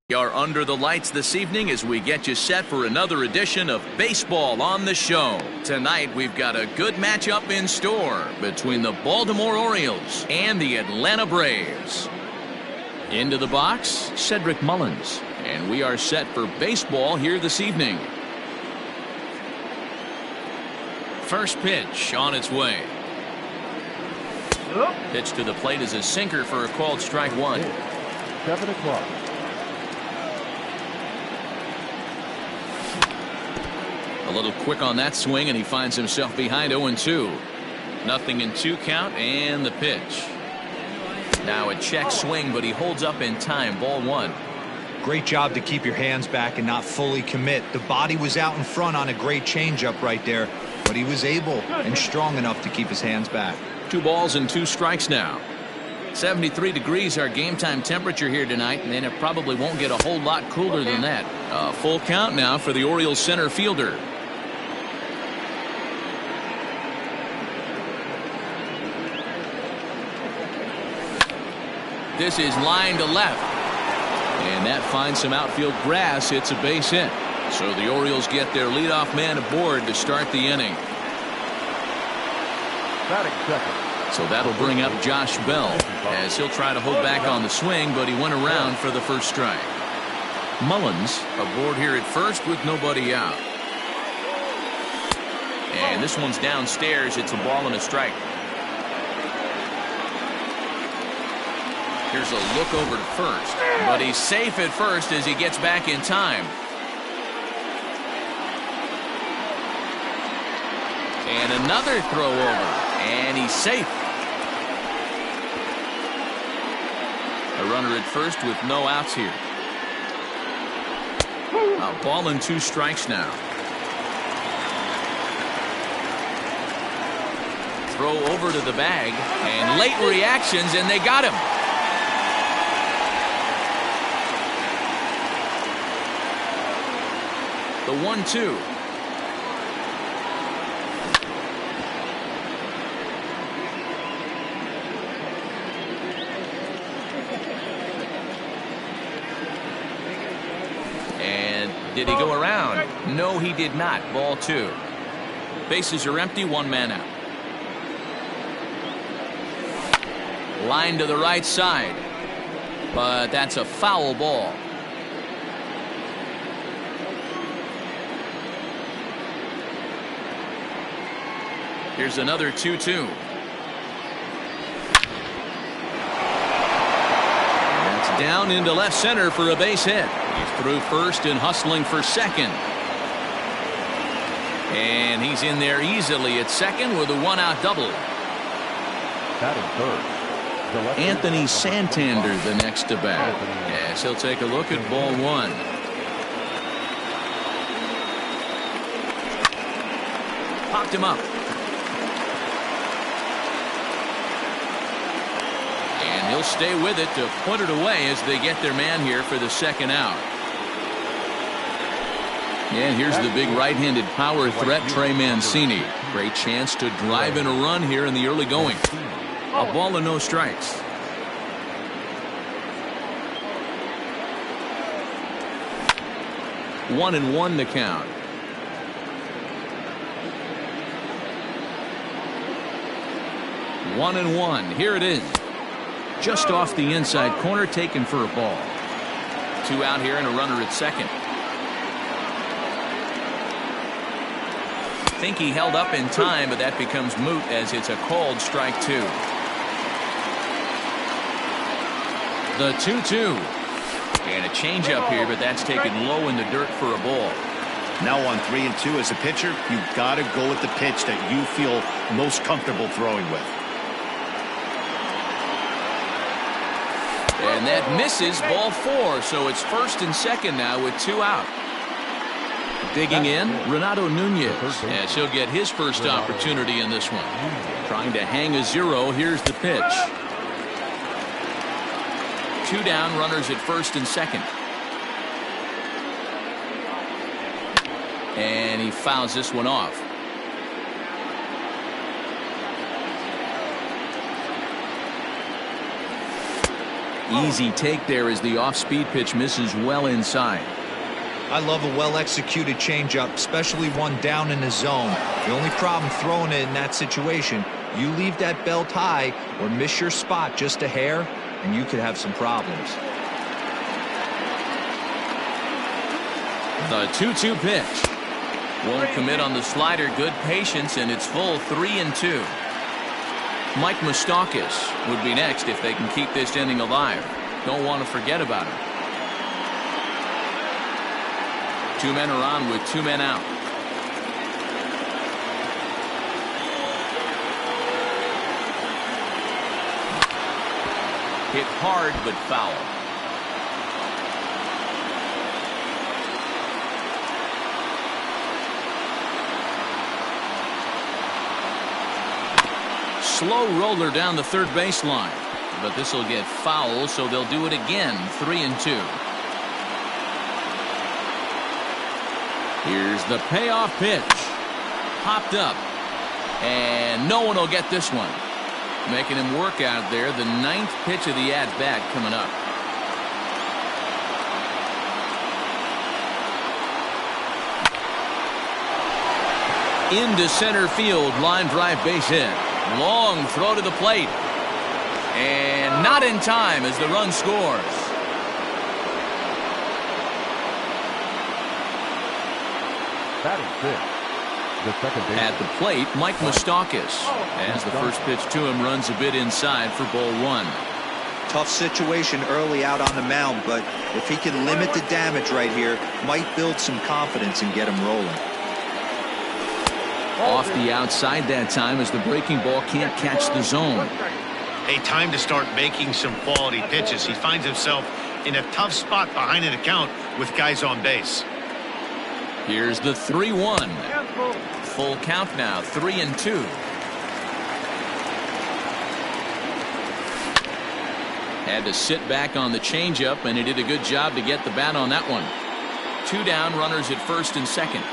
We are under the lights this evening as we get you set for another edition of Baseball on the Show. Tonight we've got a good matchup in store between the Baltimore Orioles and the Atlanta Braves. Into the box, Cedric Mullins, and we are set for baseball here this evening. First pitch on its way. Pitch to the plate is a sinker for a called strike one. 7 o'clock. A little quick on that swing, and he finds himself behind 0-2. Nothing in 2 count, and the pitch. Now a check swing, but he holds up in time. Ball 1. Great job to keep your hands back and not fully commit. The body was out in front on a great changeup right there, but he was able and strong enough to keep his hands back. 2 balls and 2 strikes now. 73 degrees our game time temperature here tonight, and then it probably won't get a whole lot cooler than that. A full count now for the Orioles center fielder. This is line to left, and that finds some outfield grass. It's a base hit, so the Orioles get their leadoff man aboard to start the inning. Batting second. So that'll bring up Josh Bell as he'll try to hold back on the swing, but he went around for the first strike. Mullins aboard here at first with nobody out, and this one's downstairs. It's a ball and a strike. Here's a look over to first, but he's safe at first as he gets back in time. And another throw over, and he's safe. A runner at first with no outs here. A ball and 2 strikes now. Throw over to the bag, and late reactions, and they got him. The 1-2. And did he go around? No, he did not. Ball 2. Bases are empty, 1 man out. Line to the right side, but that's a foul ball. Here's another 2-2. That's down into left center for a base hit. He's through first and hustling for second. And he's in there easily at second with a 1-out double. Batting third. Anthony Santander the next to bat, as he'll take a look at ball 1. Popped him up. And he'll stay with it to put it away as they get their man here for the second out. And here's the big right-handed power threat, Trey Mancini. Great chance to drive in a run here in the early going. A ball and no strikes. One and one to count. One and one. Here it is. Just off the inside corner, taken for a ball. 2 out here and a runner at second. I think he held up in time, but that becomes moot as it's a called strike 2. The 2-2. And a changeup here, but that's taken low in the dirt for a ball. Now on 3 and 2 as a pitcher, you've got to go with the pitch that you feel most comfortable throwing with. And that misses, ball 4, so it's first and second now with 2 out. Digging in, Renato Nunez, as he'll get his first opportunity in this one. Trying to hang a 0. Here's the pitch. 2 down, runners at first and second. And he fouls this one off. Easy take there as the off-speed pitch misses well inside. I love a well-executed changeup, especially one down in the zone. The only problem throwing it in that situation, you leave that belt high or miss your spot just a hair, and you could have some problems. The 2-2 pitch. Won't commit on the slider. Good patience, and it's full 3-2. Mike Moustakas would be next if they can keep this inning alive. Don't want to forget about him. 2 men are on with 2 men out. Hit hard but foul. Slow roller down the third baseline, but this will get foul, so they'll do it again. 3-2. Here's the payoff pitch. Popped up, and no one will get this one. Making him work out there. The 9th pitch of the at-bat coming up. Into center field, line drive, base hit. Long throw to the plate, and not in time as the run scores. Batting fifth, the second baseman. At the plate, Mike Moustakas, as the first pitch to him runs a bit inside for ball 1. Tough situation early out on the mound, but if he can limit the damage right here, might build some confidence and get him rolling. Off the outside that time as the breaking ball can't catch the zone. A time to start making some quality pitches. He finds himself in a tough spot behind an account with guys on base. Here's the 3-1. Full count now, 3-2. Had to sit back on the changeup, and he did a good job to get the bat on that one. 2 down, runners at first and second.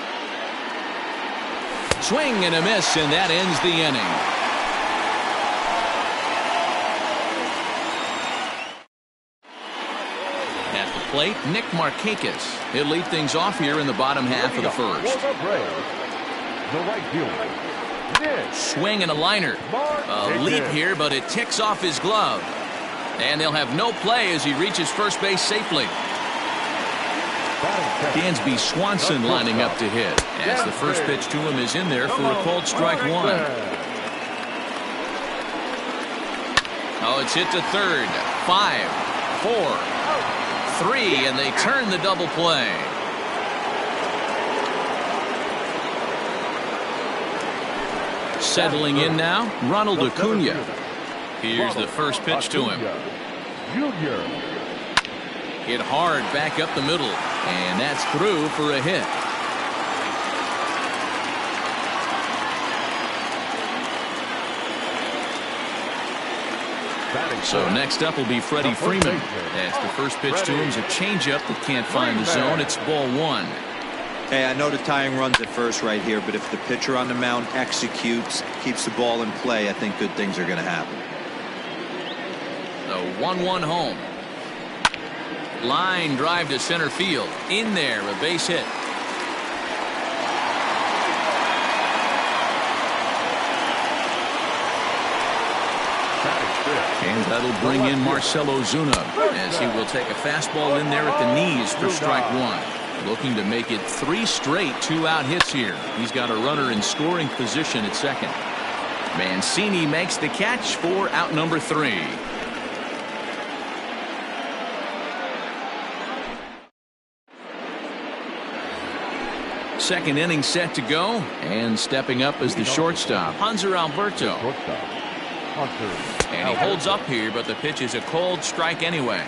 Swing and a miss, and that ends the inning. At the plate, Nick Markakis. He'll lead things off here in the bottom half of the first. The right fielder. Swing and a liner. A leap here, but it ticks off his glove. And they'll have no play as he reaches first base safely. Dansby Swanson lining up to hit, as the first pitch to him is in there for a called strike 1. Oh, it's hit to third. 5, 4, 3, and they turn the double play. Settling in now, Ronald Acuna. Here's the first pitch to him. Hit hard back up the middle, and that's through for a hit. So next up will be Freddie Freeman, as the first pitch to him is a changeup that can't find the zone. It's ball 1. Hey, I know the tying runs at first right here, but if the pitcher on the mound executes, keeps the ball in play, I think good things are going to happen. The 1-1 home. Line drive to center field. In there, a base hit. And that'll bring in Marcell Ozuna, as he will take a fastball in there at the knees for strike 1. Looking to make it 3 straight 2-out hits here. He's got a runner in scoring position at second. Mancini makes the catch for out number 3. Second inning set to go, and stepping up as the shortstop, Hanser Alberto. And he holds up here, but the pitch is a cold strike anyway.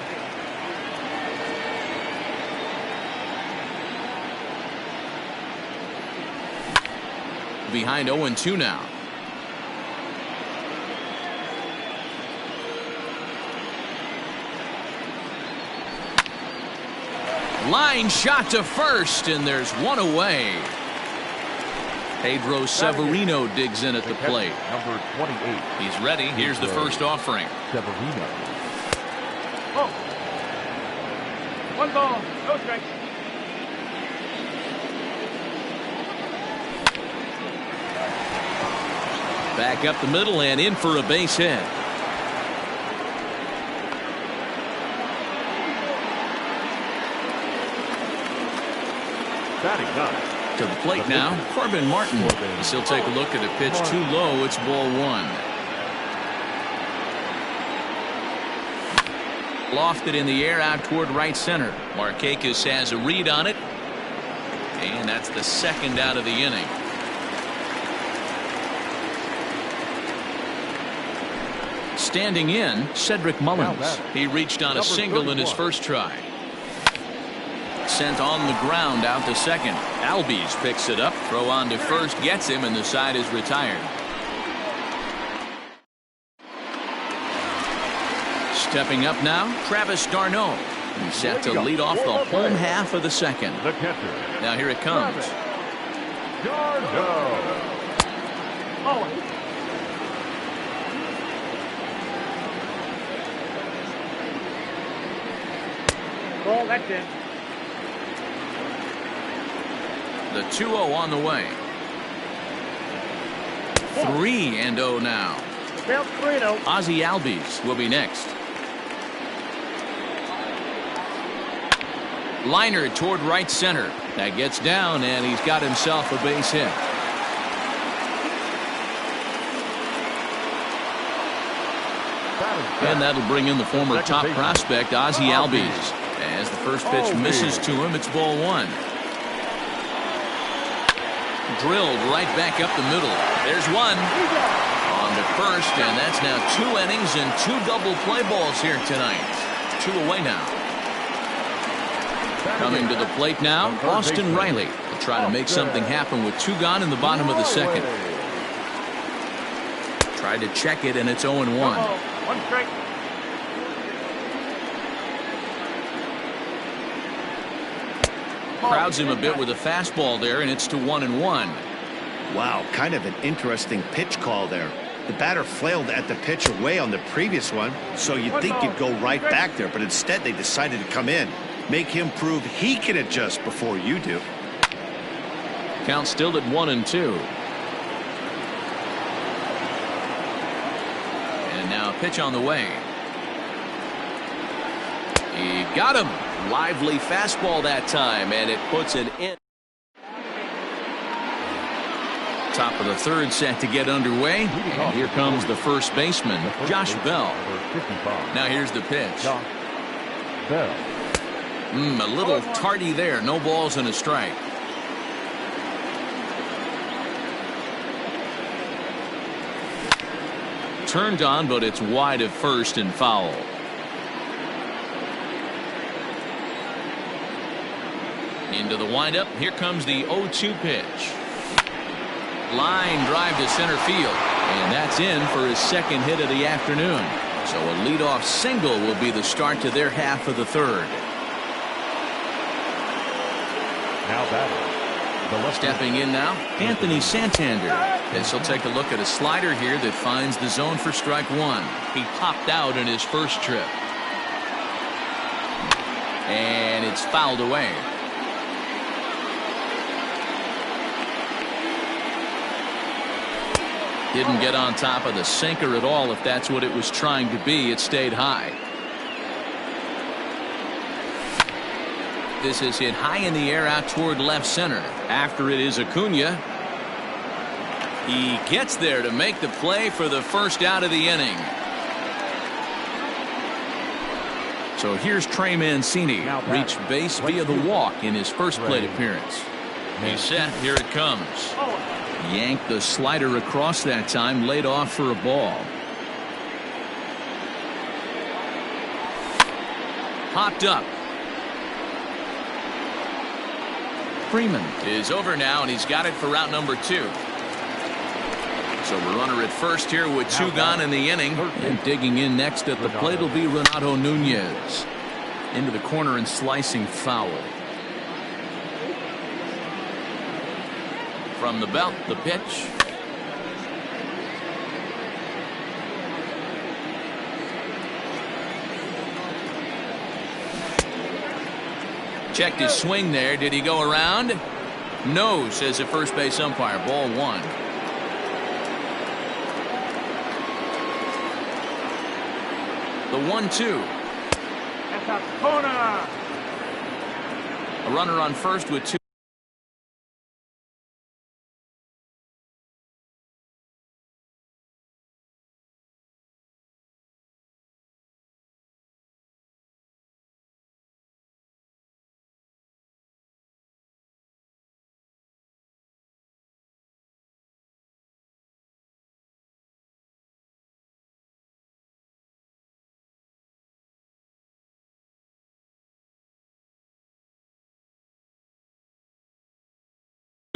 Behind 0-2 now. Line shot to first, and there's one away. Pedro Severino digs in at the plate. Number 28. He's ready. Here's the first offering. Severino. Oh. 1 ball, no strikes. Back up the middle and in for a base hit. Batting ninth. To the plate now, Corbin Martin. He'll take a look at a pitch too low. It's ball 1. Lofted in the air out toward right center. Markakis has a read on it. And that's the second out of the inning. Standing in, Cedric Mullins. He reached on a single in his first try. Sent on the ground out to second. Albies picks it up. Throw on to first. Gets him, and the side is retired. Stepping up now, Travis d'Arnaud. He's set to lead off the home half of the second. The catcher. Now here it comes. d'Arnaud. Oh. Ball, that's in. The 2-0 on the way. 3-0 now. Belt 3-0. Ozzie Albies will be next. Liner toward right center. That gets down, and he's got himself a base hit. And that'll bring in the former top prospect, Ozzie Albies. As the first pitch misses to him, it's ball 1. Drilled right back up the middle. There's one. On to first, and that's now 2 innings and 2 double play balls here tonight. 2 away now. Coming to the plate now, Austin Riley will try to make something happen with 2 gone in the bottom of the second. Tried to check it, and it's 0-1. 1 strike. Crowds him a bit with a fastball there, and it's to 1-1. Wow, kind of an interesting pitch call there. The batter flailed at the pitch away on the previous one, so you'd think he'd go right back there, but instead they decided to come in. Make him prove he can adjust before you do. Count still at 1-2. And now a pitch on the way. He got him. Lively fastball that time, and it puts it in. Top of the third set to get underway. And here comes the first baseman, Josh Bell. Now here's the pitch. A little tardy there. No balls and a strike. Turned on, but it's wide of first and foul. Into the windup. Here comes the 0-2 pitch. Line drive to center field. And that's in for his second hit of the afternoon. So a leadoff single will be the start to their half of the third. Now batting. Stepping in now, Anthony Santander. This will take a look at a slider here that finds the zone for strike 1. He popped out in his first trip. And it's fouled away. Didn't get on top of the sinker at all. If that's what it was trying to be, it stayed high. This is hit high in the air out toward left center. After it is Acuna. He gets there to make the play for the first out of the inning. So here's Trey Mancini. Reached base via the walk in his first plate appearance. He's set. Here it comes. Yanked the slider across that time. Laid off for a ball. Popped up. Freeman is over now, and he's got it for route number 2. So the runner at first here with 2 gone in the inning. And digging in next at the plate will be Renato Nunez. Into the corner and slicing foul. From the belt, the pitch. Checked his swing there. Did he go around? No, says the first base umpire. Ball 1. The 1-2. That's a corner. A runner on first with 2.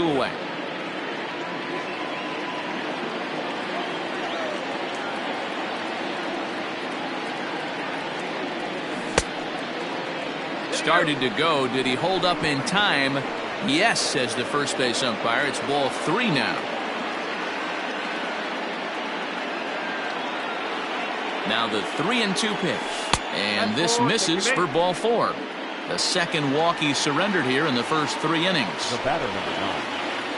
Away. Started to go. Did he hold up in time? Yes, says the first base umpire. It's ball 3 now. Now the 3-2 pitch. And this misses for ball 4. The second walk he surrendered here in the first 3 innings. The batter, number 9.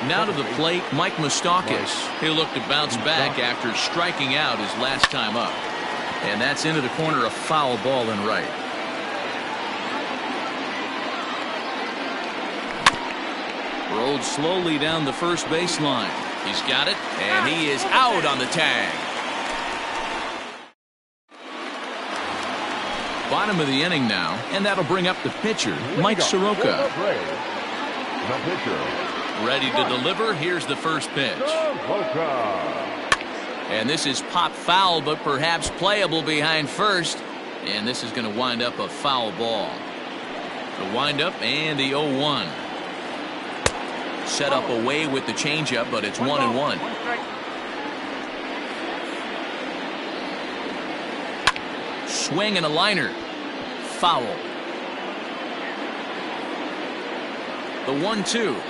Now to the plate, Mike Moustakas. He'll look to bounce back after striking out his last time up. And that's into the corner, a foul ball and right. Rolled slowly down the first baseline. He's got it, and he is out on the tag. Bottom of the inning now, and that'll bring up the pitcher, Mike Soroka. The pitcher. Ready to deliver. Here's the first pitch. And this is pop foul, but perhaps playable behind first. And this is going to wind up a foul ball. The windup and the 0-1. Set up away with the changeup, but it's 1-1. Swing and a liner. Foul. The 1-2.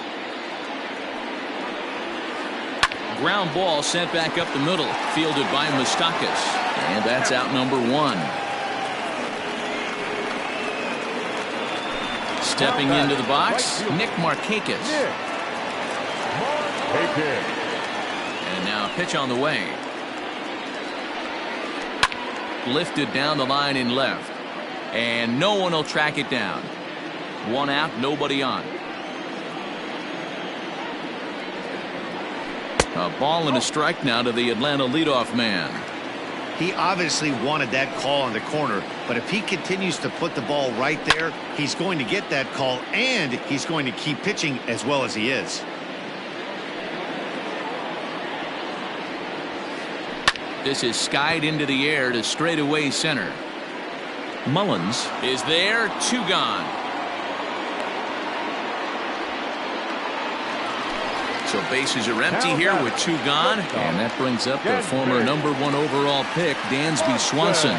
Ground ball sent back up the middle, fielded by Moustakas, and that's out number 1. Stepping into the box, Nick Markakis. And now a pitch on the way. Lifted down the line in left, and no one will track it down. 1 out, nobody on. A ball and a strike now to the Atlanta leadoff man. He obviously wanted that call on the corner, but if he continues to put the ball right there, he's going to get that call, and he's going to keep pitching as well as he is. This is skied into the air to straightaway center. Mullins is there, 2 gone. So bases are empty here with 2 gone, and that brings up the former number 1 overall pick, Dansby Swanson.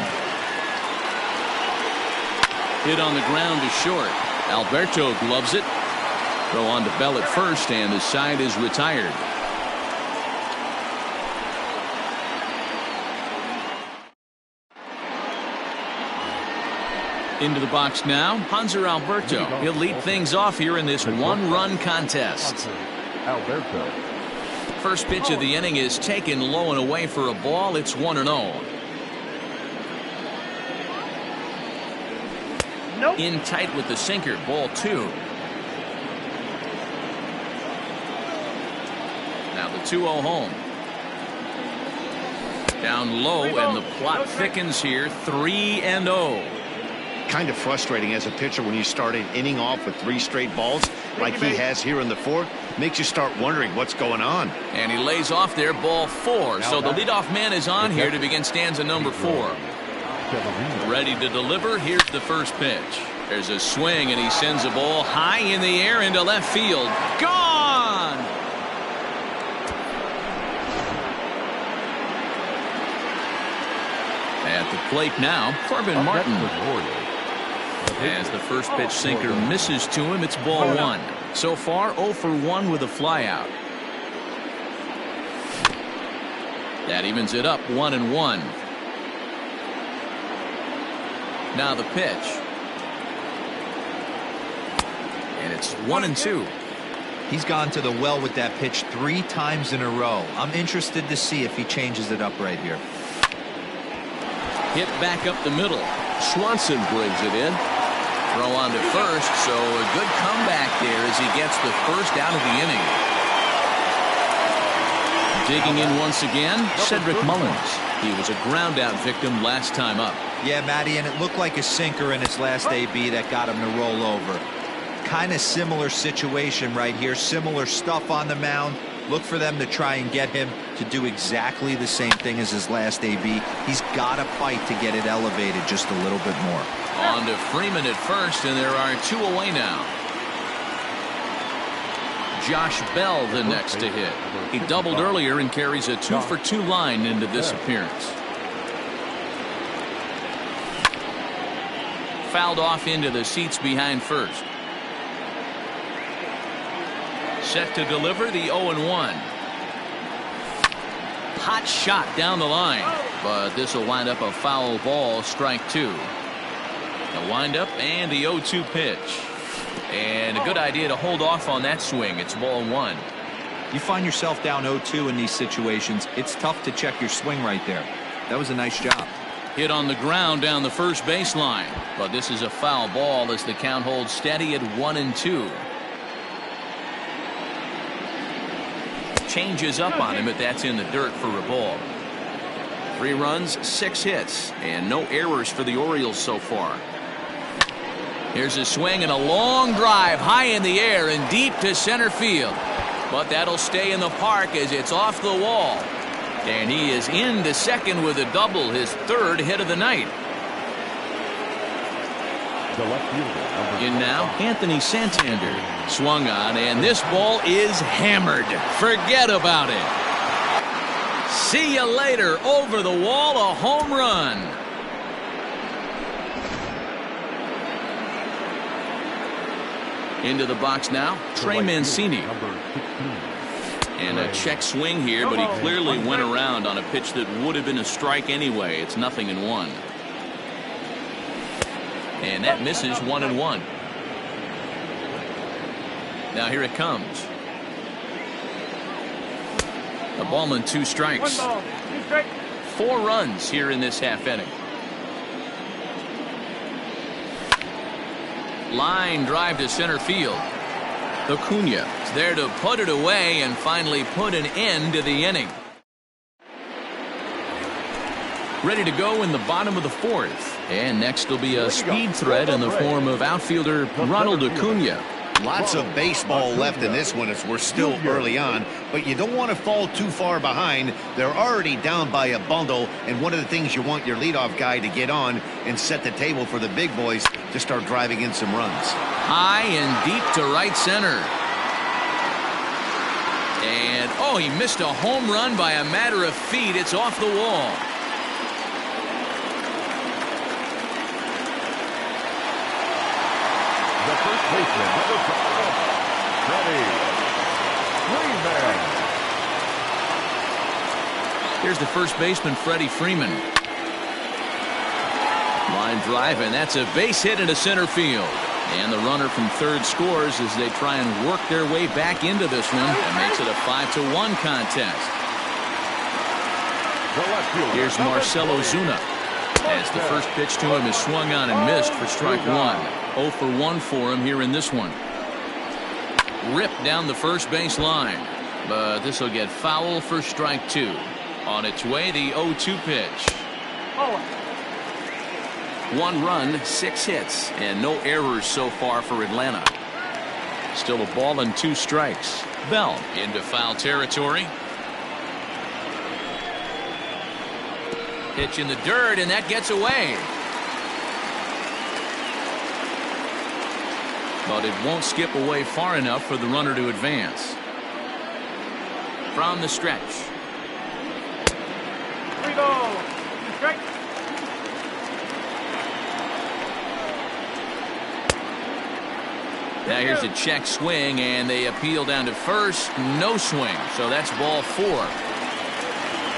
Hit on the ground to short. Alberto gloves it. Throw on to Bell at first, and the side is retired. Into the box now, Hanser Alberto. He'll lead things off here in this 1-run contest. Alberto. First pitch of the inning is taken low and away for a ball. It's 1-0. Nope. In tight with the sinker, ball 2. Now the 2-0 home. Down low, and the plot thickens here. 3-0. Kind of frustrating as a pitcher when you start an inning off with 3 straight balls like he has here in the 4th. Makes you start wondering what's going on. And he lays off there, ball 4. So the leadoff man is on here to begin stanza number 4. Ready to deliver. Here's the first pitch. There's a swing, and he sends a ball high in the air into left field. Gone! At the plate now, Corbin Martin. As the first pitch sinker misses to him, it's ball 1. So far, 0 for 1 with a flyout. That evens it up, 1-1. Now the pitch. It's 1-2. He's gone to the well with that pitch 3 times in a row. I'm interested to see if he changes it up right here. Hit back up the middle. Swanson brings it in. Throw on to first, so a good comeback there as he gets the first out of the inning. Digging in once again, Cedric Mullins. He was a ground out victim last time up. Yeah, Matty, and it looked like a sinker in his last AB that got him to roll over. Kind of similar situation right here. Similar stuff on the mound. Look for them to try and get him to do exactly the same thing as his last AB. He's got to fight to get it elevated just a little bit more. On to Freeman at first, and there are 2 away now. Josh Bell the next to hit. He doubled earlier and carries a 2-for-2 line into this appearance. Fouled off into the seats behind first. Set to deliver the 0-1. Hot shot down the line, but this will wind up a foul ball, strike 2. The windup and the 0-2 pitch. And a good idea to hold off on that swing. It's ball 1. You find yourself down 0-2 in these situations. It's tough to check your swing right there. That was a nice job. Hit on the ground down the first baseline, but this is a foul ball as the count holds steady at 1-2. Changes up on him, but that's in the dirt for a ball. 3 runs, 6 hits, and no errors for the Orioles so far. Here's a swing and a long drive high in the air and deep to center field. But that'll stay in the park as it's off the wall. And he is into second with a double, his 3rd hit of the night. In now, Anthony Santander. Swung on, and this ball is hammered. Forget about it. See you later. Over the wall, a home run. Into the box now, Trey Mancini. And a check swing here, but he clearly went around on a pitch that would have been a strike anyway. It's 0-1. And that misses 1-1. Now here it comes. A ball and 2 strikes. 4 runs here in this half inning. Line drive to center field. Acuna is there to put it away and finally put an end to the inning. Ready to go in the bottom of the 4th. And next will be a speed threat in the form of outfielder Ronald Acuna. Lots of baseball left in this one as we're still early on, but you don't want to fall too far behind. They're already down by a bundle, and one of the things you want your leadoff guy to get on and set the table for the big boys to start driving in some runs. High and deep to right center. And, oh, he missed a home run by a matter of feet. It's off the wall. The first baseman, number 5, Freddie Freeman. Here's the first baseman, Freddie Freeman. Line drive, and that's a base hit into center field. And the runner from 3rd scores as they try and work their way back into this one. And makes it a 5-1 contest. Here's Marcell Ozuna. As the first pitch to him is swung on and missed for strike 1. 0 for 1 for him here in this one. Ripped down the first base line, but this will get foul for strike 2. On its way, the 0-2 pitch. 1 run, 6 hits, and no errors so far for Atlanta. Still a ball and 2 strikes. Bell into foul territory. Pitch in the dirt, and that gets away. But it won't skip away far enough for the runner to advance. From the stretch. 3 balls, 2 strikes. Now here's a check swing, and they appeal down to first. No swing, so that's ball 4.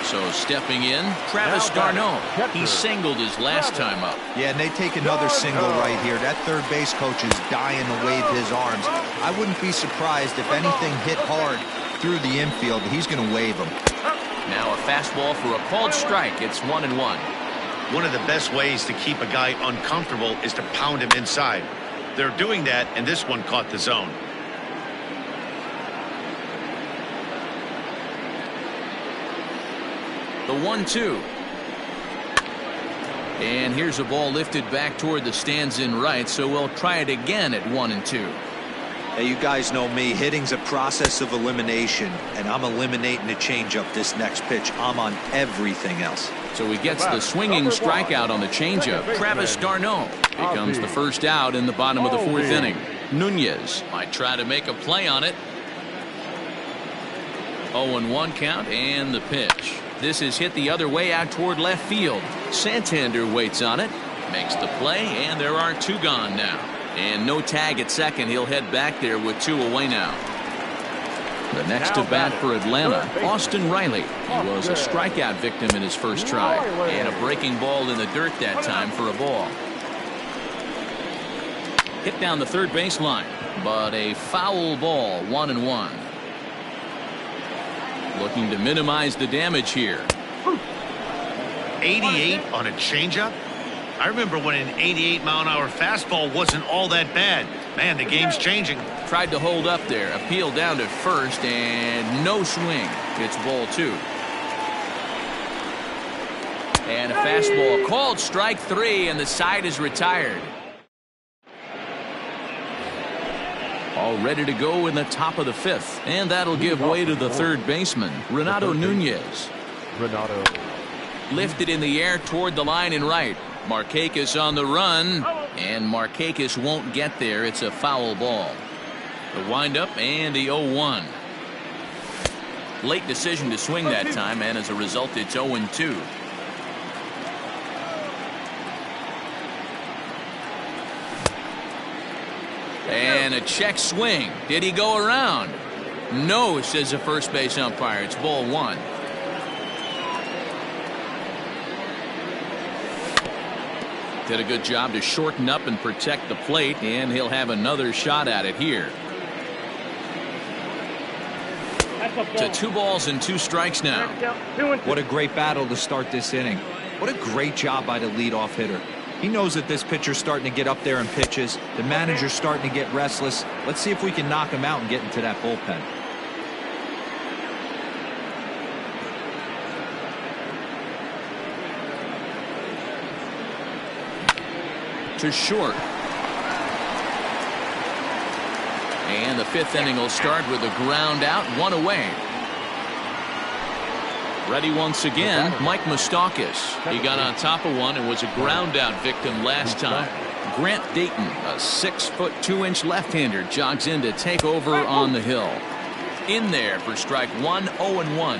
So stepping in, Travis d'Arnaud. He singled his last time up. Yeah, and they take another single right here. That third base coach is dying to wave his arms. I wouldn't be surprised if anything hit hard through the infield. He's going to wave them. Now a fastball for a called strike. It's 1-1. One of the best ways to keep a guy uncomfortable is to pound him inside. They're doing that, and this one caught the zone. The 1-2. And here's a ball lifted back toward the stands in right, so we'll try it again at 1-2. Hey, you guys know me. Hitting's a process of elimination, and I'm eliminating the changeup this next pitch. I'm on everything else. So he gets the swinging strikeout on the changeup. Travis d'Arnaud becomes the first out in the bottom of the fourth inning. Nunez might try to make a play on it. 0-1 count and the pitch. This is hit the other way out toward left field. Santander waits on it, makes the play, and there are two gone now. And no tag at second. He'll head back there with two away now. The next to bat for Atlanta, Austin Riley. He was a strikeout victim in his first try. And a breaking ball in the dirt that time for a ball. Hit down the third baseline, but a foul ball, 1-1. Looking to minimize the damage here. 88 on a changeup? I remember when an 88-mile-an-hour fastball wasn't all that bad. Man, the game's changing. Tried to hold up there. Appeal down to first, and no swing. It's ball two. And a fastball called strike three, and the side is retired. All ready to go in the top of the fifth, and that'll give way to the third baseman, Renato Nunez. Lifted in the air toward the line in right. Markakis on the run, and Markakis won't get there. It's a foul ball. The windup and the 0-1. Late decision to swing that time, and as a result, it's 0-2. And a check swing. Did he go around? No, says the first base umpire. It's ball one. Did a good job to shorten up and protect the plate, and he'll have another shot at it here. To 2 balls and 2 strikes now. What a great battle to start this inning. What a great job by the leadoff hitter. He knows that this pitcher's starting to get up there in pitches. The manager's starting to get restless. Let's see if we can knock him out and get into that bullpen. To short. And the 5th inning will start with a ground out, 1 away. Ready once again, Mike Moustakas. He got on top of one and was a ground out victim last time. Grant Dayton, a 6'2" left-hander, jogs in to take over on the hill. In there for strike 1, 0-1.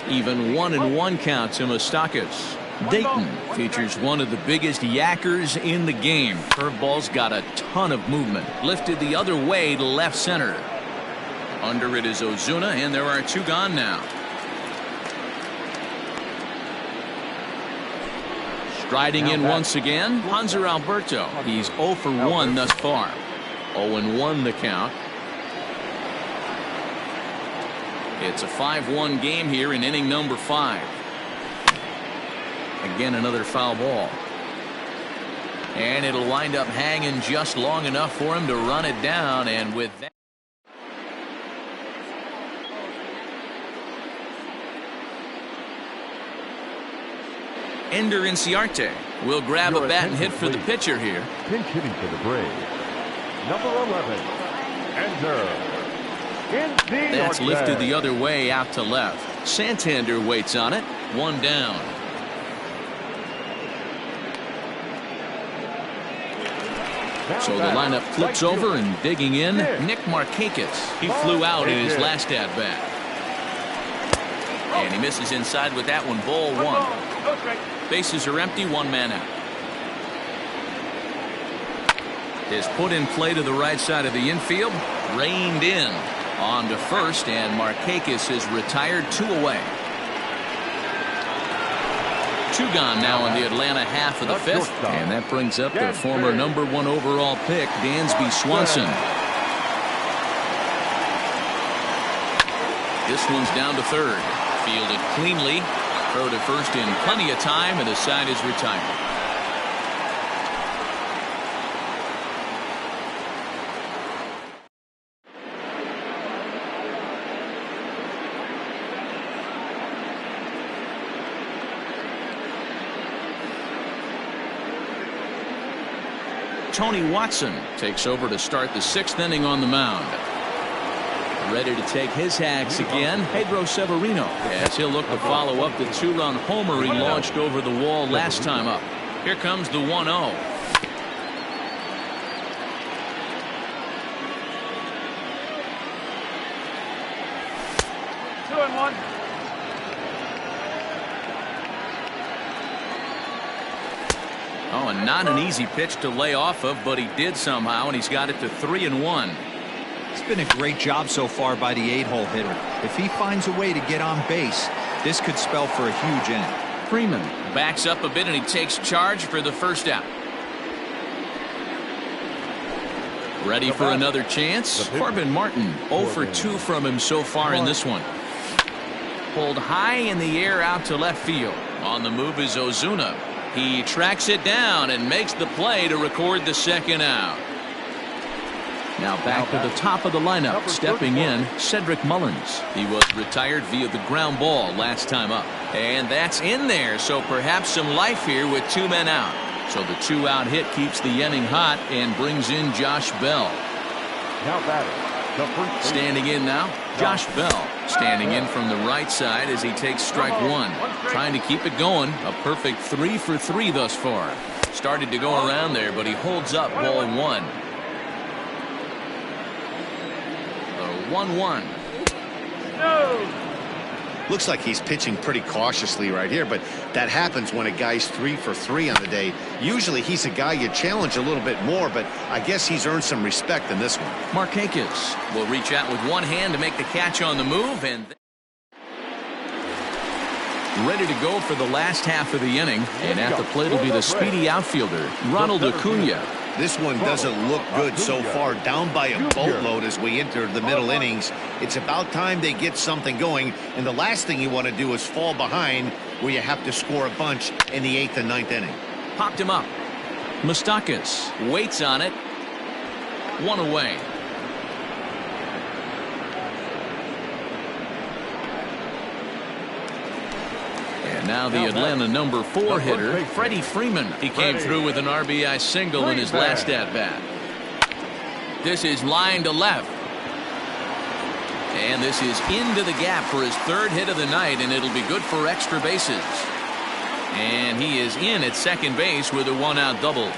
Even 1-1 count to Moustakas. Dayton features one of the biggest yackers in the game. Curveball's got a ton of movement. Lifted the other way to left center. Under it is Ozuna, and there are 2 gone now. Striding in once again, Hanser Alberto. He's 0 for 1 thus far. 0-1 the count. It's a 5-1 game here in inning number 5. Again, another foul ball. And it'll wind up hanging just long enough for him to run it down, and with that. Ender Inciarte will grab a bat and hit for the pitcher here. Pinch hitting for the Braves. Number 11, Ender. That's lifted the other way out to left. Santander waits on it. 1 down. So the lineup flips over, and digging in, Nick Markakis. He flew out in his last at bat. And he misses inside with that one. Ball 1. Bases are empty, 1 man out. Is put in play to the right side of the infield. Reined in. On to first, and Markakis is retired, 2 away. 2 gone now in the Atlanta half of the 5th, and that brings up the former #1 overall pick, Dansby Swanson. This one's down to third. Fielded cleanly. Throw to first in plenty of time, and the side is retired. Tony Watson takes over to start the 6th inning on the mound. Ready to take his hacks again, Pedro Severino, as he'll look to follow up the 2-run homer he launched over the wall last time up. Here comes the 1-0. Two and one. Oh, and not an easy pitch to lay off of, but he did somehow, and he's got it to 3-1. It's been a great job so far by the 8-hole hitter. If he finds a way to get on base, this could spell for a huge inning. Freeman backs up a bit, and he takes charge for the first out. Ready for another chance? Corbin Martin, 0 for 2 from him so far in this one. Pulled high in the air out to left field. On the move is Ozuna. He tracks it down and makes the play to record the 2nd out. Now back to the top of the lineup, stepping in, Cedric Mullins. He was retired via the ground ball last time up. And that's in there, so perhaps some life here with 2 men out. So the 2-out hit keeps the inning hot and brings in Josh Bell. Now batting, the first Standing in now, Josh Bell. Standing in from the right side as he takes strike 1. Trying to keep it going. A perfect 3 for 3 thus far. Started to go around there, but he holds up ball 1. 1-1. No. Looks like he's pitching pretty cautiously right here, but that happens when a guy's 3 for 3 on the day. Usually he's a guy you challenge a little bit more, but I guess he's earned some respect in this one. Markakis will reach out with one hand to make the catch on the move, and ready to go for the last half of the inning. And at the plate will be the speedy outfielder, Ronald Acuna. This one doesn't look good so far, down by a boatload as we enter the middle innings. It's about time they get something going, and the last thing you want to do is fall behind where you have to score a bunch in the 8th and 9th inning. Popped him up. Moustakas waits on it. 1 away. And now the Atlanta #4 hitter, Freddie Freeman. He came through with an RBI single in his last at-bat. This is line to left. And this is into the gap for his 3rd hit of the night, and it'll be good for extra bases. And he is in at second base with a 1-out double.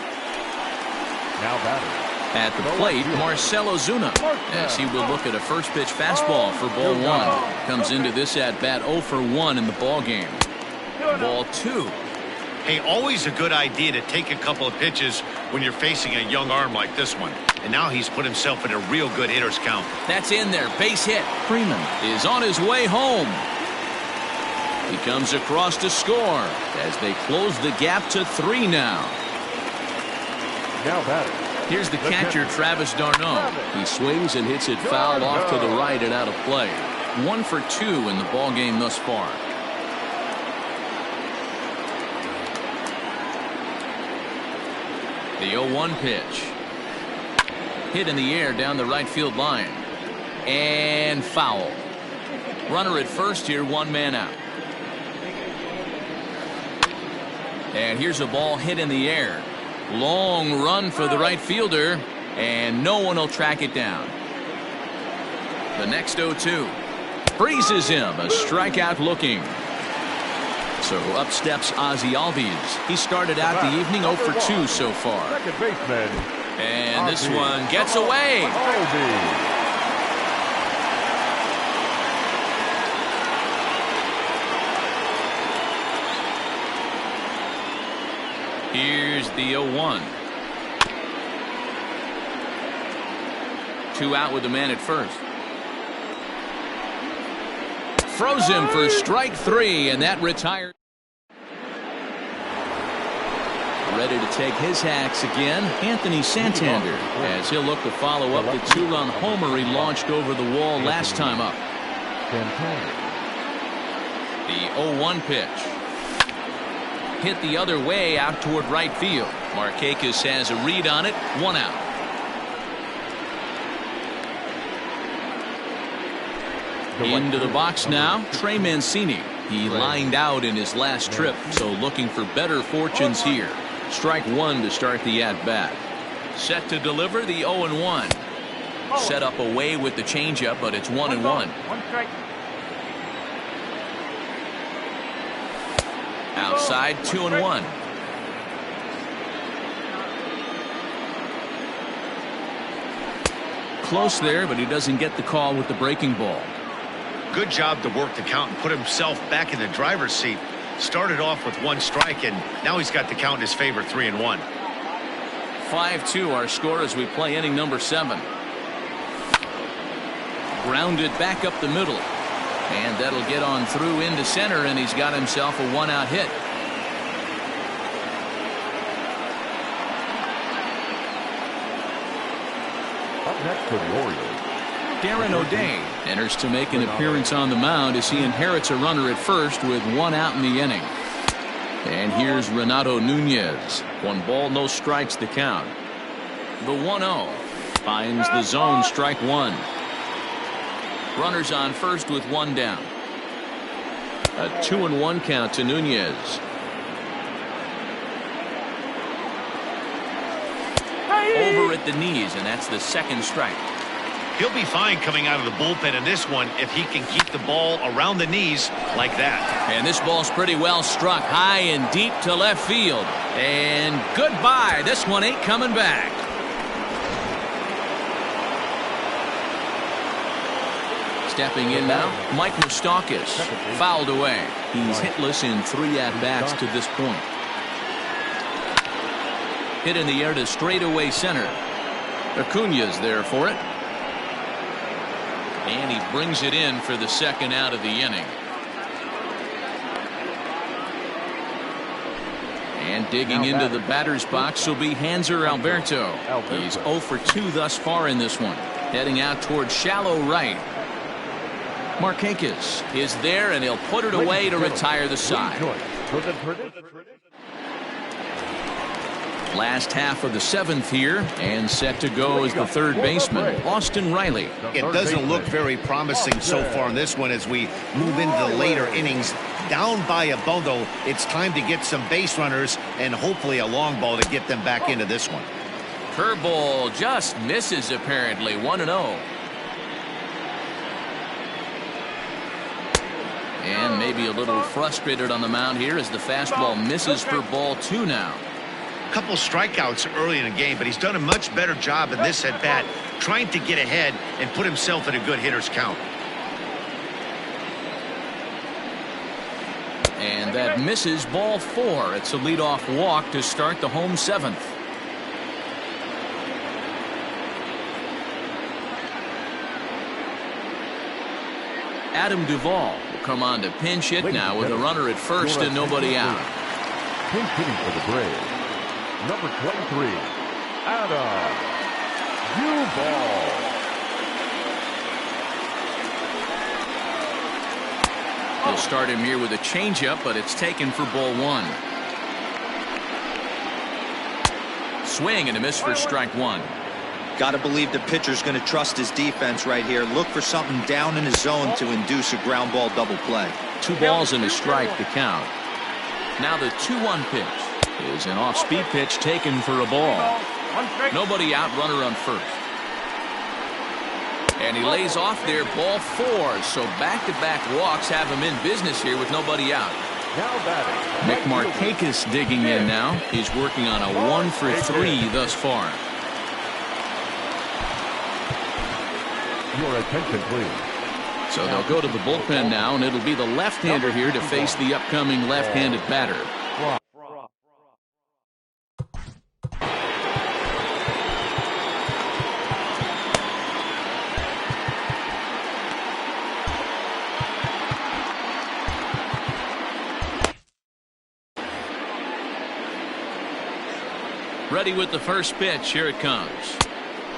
Now batting. At the plate, Marcell Ozuna, as he will look at a first pitch fastball for ball 1. Comes into this at-bat 0 for 1 in the ball game. Ball 2. Hey, always a good idea to take a couple of pitches when you're facing a young arm like this one. And now he's put himself in a real good hitter's count. That's in there. Base hit. Freeman is on his way home. He comes across to score as they close the gap to 3 now. Now batting. Here's the catcher, Travis d'Arnaud. He swings and hits it foul off to the right and out of play. 1 for 2 in the ball game thus far. The 0-1 pitch. Hit in the air down the right field line. And foul. Runner at first here, 1 man out. And here's a ball hit in the air. Long run for the right fielder, and no one will track it down. The next 0-2. Freezes him, a strikeout looking. So up steps Ozzie Albies. He started out the evening 0 for 2 so far. Second baseman. And this one gets away. Here's the 0-1. 2 out with the man at first. Throws him for strike 3, and that retired. Ready to take his hacks again, Anthony Santander, as he'll look to follow up the 2-run homer he launched over the wall last time up. The 0-1 pitch. Hit the other way out toward right field. Markakis has a read on it. 1 out. Into the box now, Trey Mancini. He lined out in his last trip, so looking for better fortunes here. Strike 1 to start the at-bat. Set to deliver the 0-1. Set up away with the changeup, but it's 1-1. 1 strike. Outside, 2-1. Close there, but he doesn't get the call with the breaking ball. Good job to work the count and put himself back in the driver's seat. Started off with 1 strike, and now he's got the count in his favor, 3-1. 5-2 our score as we play inning number 7. Grounded back up the middle. And that'll get on through into center, and he's got himself a 1-out hit. Up next for the Orioles, Darren O'Day enters to make an appearance on the mound as he inherits a runner at first with 1 out in the inning. And here's Renato Nunez. 1 ball, no strikes to count. The 1-0 finds the zone, strike 1. Runners on first with 1 down. A 2-1 count to Nunez. Over at the knees, and that's the 2nd strike. He'll be fine coming out of the bullpen in this one if he can keep the ball around the knees like that. And this ball's pretty well struck high and deep to left field. And goodbye. This one ain't coming back. Stepping in now, Mike Moustakas. Fouled away. He's hitless in 3 at-bats to this point. Hit in the air to straightaway center. Acuña's there for it. And he brings it in for the 2nd out of the inning. And digging into the batter's box will be Hanser Alberto. He's 0 for 2 thus far in this one. Heading out towards shallow right. Markakis is there, and he'll put it away to retire the side. Last half of the 7th here, and set to go is the 3rd baseman, Austin Riley. It doesn't look very promising so far in this one as we move into the later innings. Down by a bundle, it's time to get some base runners and hopefully a long ball to get them back into this one. Curveball just misses apparently. 1-0. And maybe a little frustrated on the mound here as the fastball misses for ball 2 now. Couple strikeouts early in the game, but he's done a much better job in this at bat trying to get ahead and put himself in a good hitter's count. And that misses ball 4. It's a leadoff walk to start the home 7th. Adam Duvall will come on to pinch hit now with a runner at first and nobody out. pinch hitting for the Braves, number 23, Adam Duvall. They'll start him here with a changeup, but it's taken for ball 1. Swing and a miss for strike 1. Got to believe the pitcher's going to trust his defense right here. Look for something down in his zone to induce a ground ball double play. 2 balls and a strike to count. Now the 2-1 pitch is an off-speed pitch taken for a ball. Nobody out, runner on first. And he lays off there, ball 4. So back-to-back walks have him in business here with nobody out. Nick Markakis digging in now. He's working on a 1 for 3 thus far. Your attention, please. So they'll go to the bullpen now, and it'll be the left-hander here to face the upcoming left-handed batter. ready with the first pitch. Here it comes.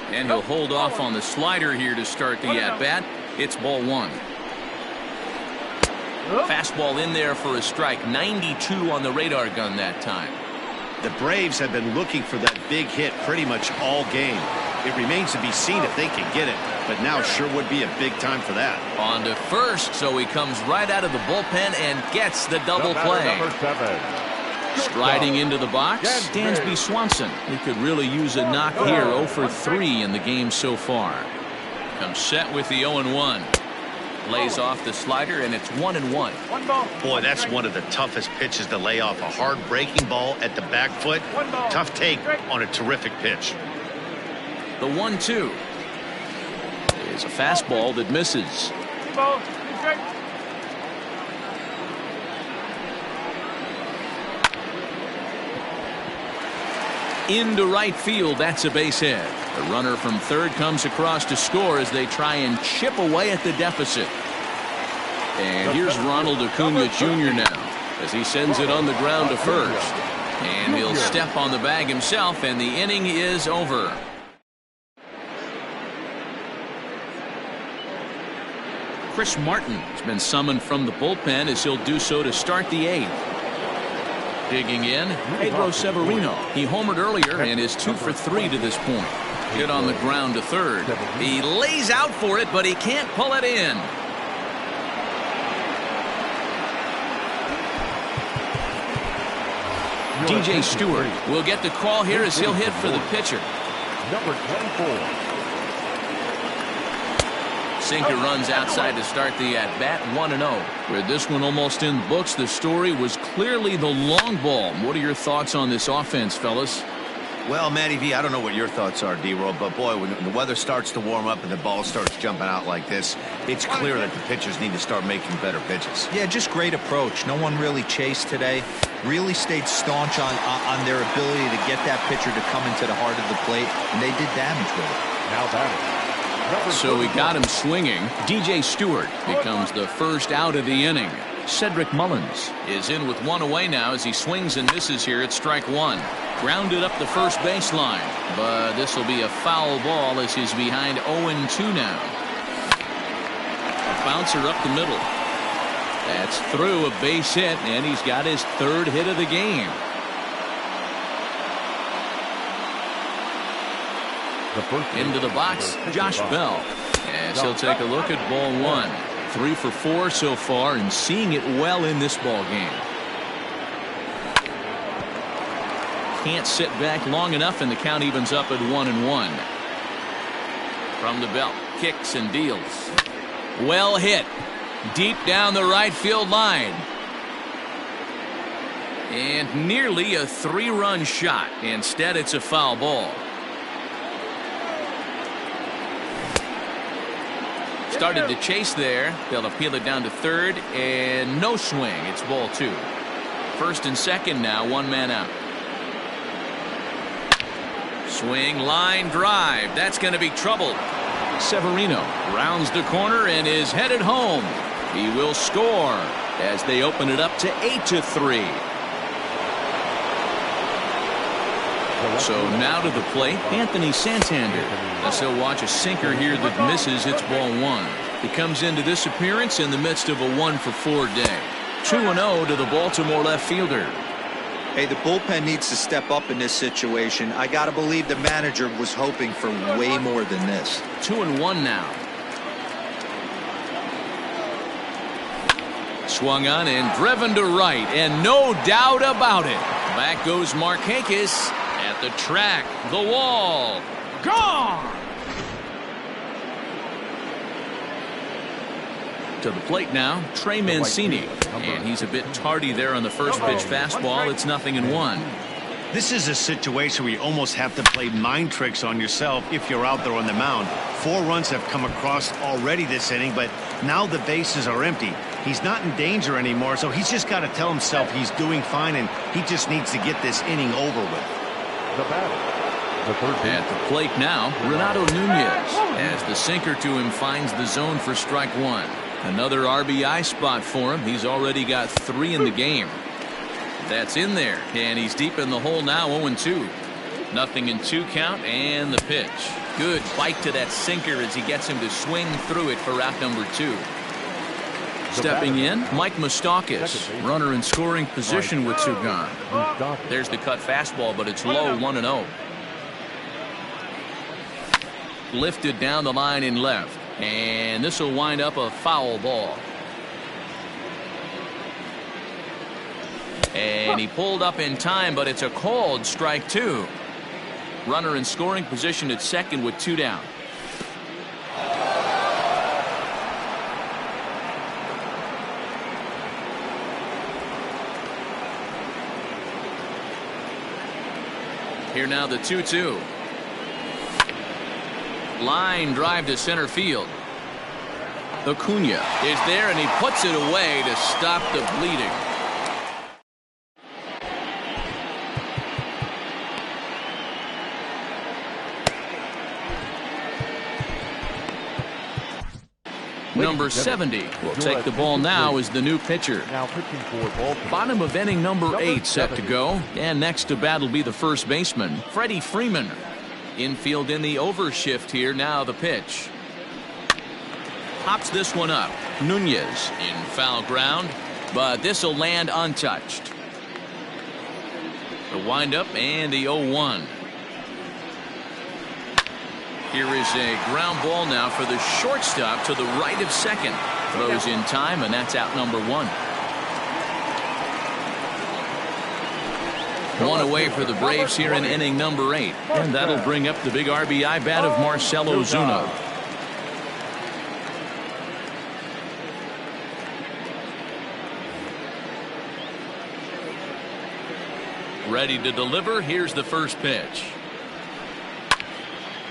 And he'll hold off on the slider here to start the at-bat. It's ball one. Fastball in there for a strike. 92 on the radar gun that time. The Braves have been looking for that big hit pretty much all game. It remains to be seen if they can get it, but now sure would be a big time for that. On to first, so he comes right out of the bullpen and gets the double play. Number 7. Striding into the box, Dansby Swanson. He could really use a knock here. 0 for 3 in the game so far. Comes set with the 0-1. Lays off the slider, and it's 1-1. Boy, that's one of the toughest pitches to lay off. A hard breaking ball at the back foot. Tough take on a terrific pitch. The 1-2 is a fastball that misses. Into right field, that's a base hit. The runner from third comes across to score as they try and chip away at the deficit. And here's Ronald Acuna Jr. now as he sends it on the ground to first. And he'll step on the bag himself, and the inning is over. Chris Martin has been summoned from the bullpen as he'll do so to start the 8th. Digging in, Pedro Severino. He homered earlier and is 2 for 3 to this point. Hit on the ground to third. He lays out for it, but he can't pull it in. DJ Stewart will get the call here as he'll hit for the pitcher. Number 24. Sinker runs outside to start the at-bat. 1-0. With this one almost in books, the story was clearly the long ball. What are your thoughts on this offense, fellas? Well, Matty V, I don't know what your thoughts are, D-Roll, but boy, when the weather starts to warm up and the ball starts jumping out like this, it's clear that the pitchers need to start making better pitches. Yeah, just great approach. No one really chased today. Really stayed staunch on their ability to get that pitcher to come into the heart of the plate, and they did damage with it. Now batting. So he got him swinging. DJ Stewart becomes the first out of the inning. Cedric Mullins is in with one away now as he swings and misses here at strike one. Grounded up the first baseline, but this will be a foul ball as he's behind 0-2 now. A bouncer up the middle. That's through, a base hit, and he's got his third hit of the game. Into the box, Josh Bell, as he'll take a look at ball one. 3 for 4 so far, and seeing it well in this ball game. Can't sit back long enough, and the count evens up at 1-1. From the belt, kicks and deals. Well hit, deep down the right field line. And nearly a 3-run shot. Instead, it's a foul ball. Started to chase there. They'll appeal it down to third, and no swing. It's ball 2. First and second now, 1 man out. Swing, line drive. That's going to be trouble. Severino rounds the corner and is headed home. He will score as they open it up to 8-3. So now to the plate, Anthony Santander. As he'll watch a sinker here that misses. It's ball 1. He comes into this appearance in the midst of a 1 for 4 day. 2-0 to the Baltimore left fielder. Hey, the bullpen needs to step up in this situation. I got to believe the manager was hoping for way more than this. 2-1 now. Swung on and driven to right, and no doubt about it. Back goes Markakis at the track, the wall. Gone! To the plate now, Trey Mancini. And he's a bit tardy there on the first pitch fastball. It's 0-1. This is a situation where you almost have to play mind tricks on yourself if you're out there on the mound. 4 runs have come across already this inning, but now the bases are empty. He's not in danger anymore, so he's just got to tell himself he's doing fine, and he just needs to get this inning over with. The batter. At the plate now, Renato Nunez, as the sinker to him finds the zone for strike 1. Another RBI spot for him. He's already got 3 in the game. That's in there, and he's deep in the hole now, 0-2. 0-2 count, and the pitch. Good bite to that sinker as he gets him to swing through it for out number 2. Stepping in, Mike Moustakas, runner in scoring position with 2 gone. There's the cut fastball, but it's low, 1-0. Lifted down the line in left, and this will wind up a foul ball. And he pulled up in time, but it's a called strike 2. Runner in scoring position at second with 2 down. Here now the 2-2. Line drive to center field. Acuna is there, and he puts it away to stop the bleeding. Number 70 will take the ball now as the new pitcher. Now pitching for Baltimore. Bottom of inning number 8 set to go. And next to bat will be the first baseman, Freddie Freeman. Infield in the overshift here. Now the pitch. Pops this one up. Nunez in foul ground, but this will land untouched. The windup and the 0-1. Here is a ground ball now for the shortstop to the right of second. Throws in time, and that's out number 1. One away for the Braves here in inning number 8. And that'll bring up the big RBI bat of Marcell Ozuna. Ready to deliver. Here's the first pitch.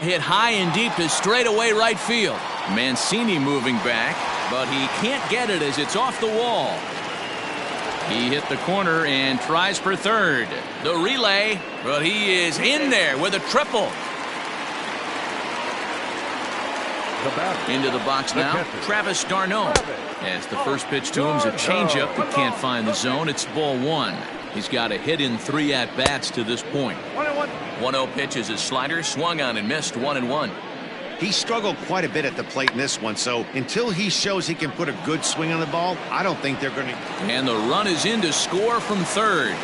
Hit high and deep to straightaway right field. Mancini moving back, but he can't get it as it's off the wall. He hit the corner and tries for third. The relay, but he is in there with a triple. Into the box now, Travis d'Arnaud. As the first pitch to him is a changeup that can't find the zone. It's ball 1. He's got a hit in 3 at-bats to this point. 1-0 pitch is his slider, swung on and missed, 1-1. He struggled quite a bit at the plate in this one, so until he shows he can put a good swing on the ball, I don't think they're going to. And the run is in to score from third.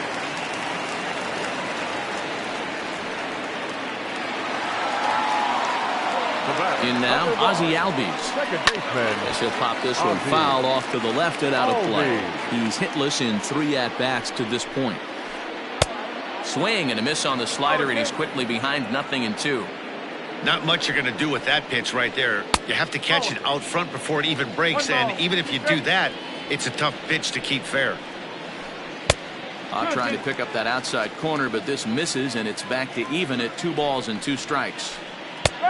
In now, Ozzie Albies. As he'll pop this one foul off to the left and out of play. He's hitless in 3 at-bats to this point. Swing and a miss on the slider, and he's quickly behind 0-2. Not much you're going to do with that pitch right there. You have to catch it out front before it even breaks, and even if you do that, it's a tough pitch to keep fair. Trying to pick up that outside corner, but this misses, and it's back to even at 2 balls and 2 strikes.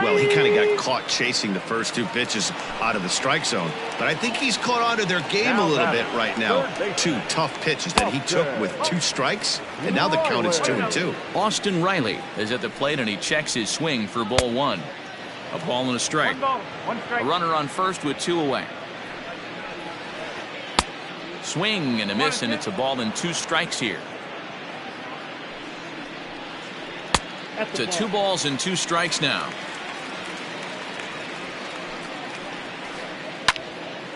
Well, he kind of got caught chasing the first 2 pitches out of the strike zone, but I think he's caught on to their game a little bit right now. 2 tough pitches that he took with 2 strikes, and now the count is 2-2. Austin Riley is at the plate, and he checks his swing for ball 1. A ball and a strike. A runner on first with 2 away. Swing and a miss, and it's a ball and 2 strikes here. To 2 balls and 2 strikes now.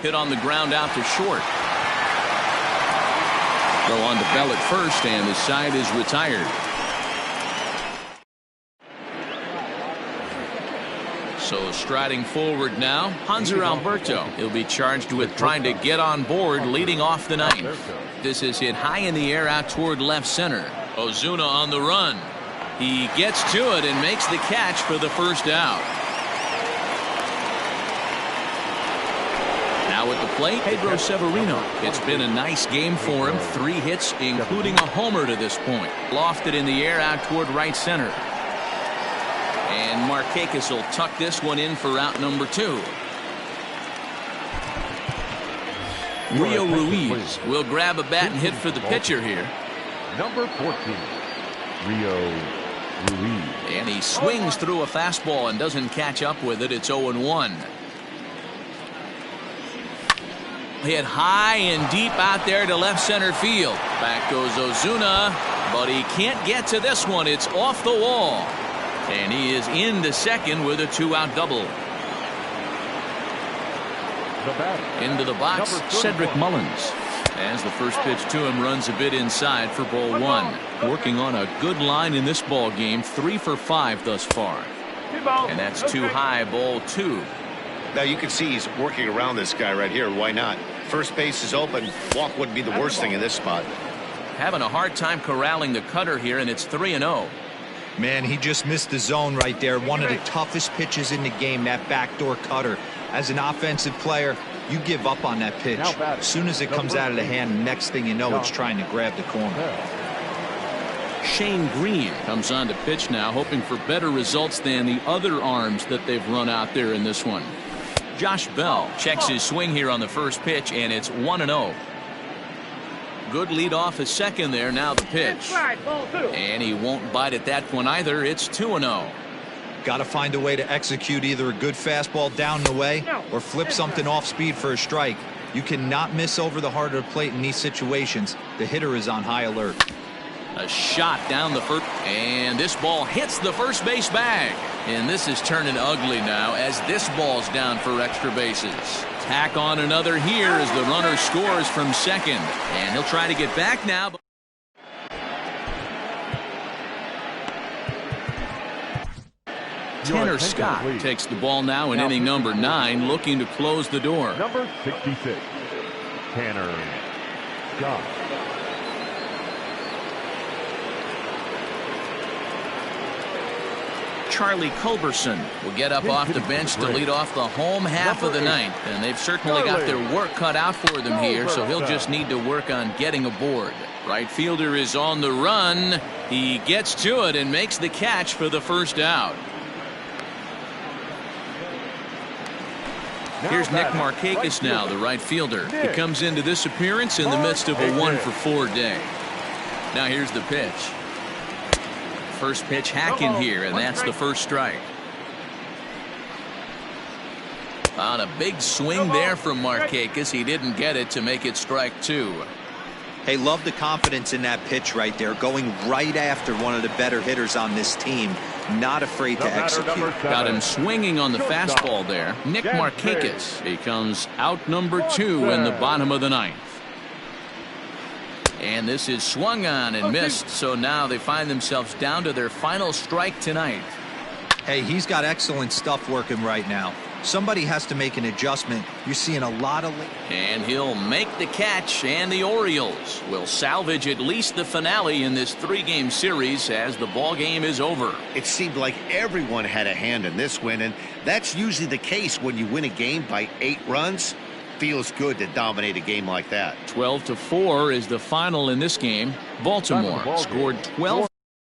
Hit on the ground out to short. Throw on to Bell at first, and the side is retired. So striding forward now, Hanser Alberto. He'll be charged with trying to get on board leading off the 9th. This is hit high in the air out toward left center. Ozuna on the run. He gets to it and makes the catch for the first out. Now at the plate, Pedro Severino. It's been a nice game for him. 3 hits, including a homer to this point. Lofted in the air out toward right center. And Markakis will tuck this one in for out number 2. Rio Ruiz will grab a bat and hit for the pitcher here. Number 14, Rio Ruiz. And he swings through a fastball and doesn't catch up with it. It's 0-1. Hit high and deep out there to left center field. Back goes Ozuna. But he can't get to this one. It's off the wall. And he is into second with a 2-out double. Into the box, Cedric Mullins. As the first pitch to him runs a bit inside for ball one. Working on a good line in this ball game, 3 for 5 thus far. And that's too high, ball two. Now you can see he's working around this guy right here. Why not? First base is open. Walk wouldn't be the worst thing in this spot. Having a hard time corralling the cutter here, and it's 3-0. Man, he just missed the zone right there. One of the toughest pitches in the game, that backdoor cutter. As an offensive player, you give up on that pitch. As soon as it comes out of the hand, next thing you know, it's trying to grab the corner. Shane Green comes on to pitch now, hoping for better results than the other arms that they've run out there in this one. Josh Bell checks his swing here on the first pitch, and it's 1-0. Good lead off his second there. Now the pitch. And he won't bite at that one either. It's 2-0. Got to find a way to execute either a good fastball down and away or flip something off speed for a strike. You cannot miss over the heart of the plate in these situations. The hitter is on high alert. A shot down the first, and this ball hits the first base bag. And this is turning ugly now as this ball's down for extra bases. Tack on another here as the runner scores from second. And he'll try to get back now. Tanner Scott takes the ball now in inning number 9, looking to close the door. Number 66, Tanner Scott. Charlie Culberson will get up off the bench to lead off the home half of the ninth. And they've certainly got their work cut out for them here, so he'll just need to work on getting aboard. Right fielder is on the run. He gets to it and makes the catch for the first out. Here's Nick Markakis now, the right fielder. He comes into this appearance in the midst of a 1-for-4 day. Now here's the pitch. First pitch hacking here, and that's the first strike. On a big swing there from Markakis. He didn't get it to make it strike 2. Hey, love the confidence in that pitch right there. Going right after one of the better hitters on this team. Not afraid to execute. Got him swinging on the fastball there. Nick Markakis becomes out number 2 in the bottom of the ninth. And this is swung on and missed, so now they find themselves down to their final strike tonight. Hey, he's got excellent stuff working right now. Somebody has to make an adjustment. You're seeing a lot of... And he'll make the catch, and the Orioles will salvage at least the finale in this 3-game series as the ball game is over. It seemed like everyone had a hand in this win, and that's usually the case when you win a game by 8 runs. Feels good to dominate a game like that. 12-4 is the final in this game. Baltimore scored 12.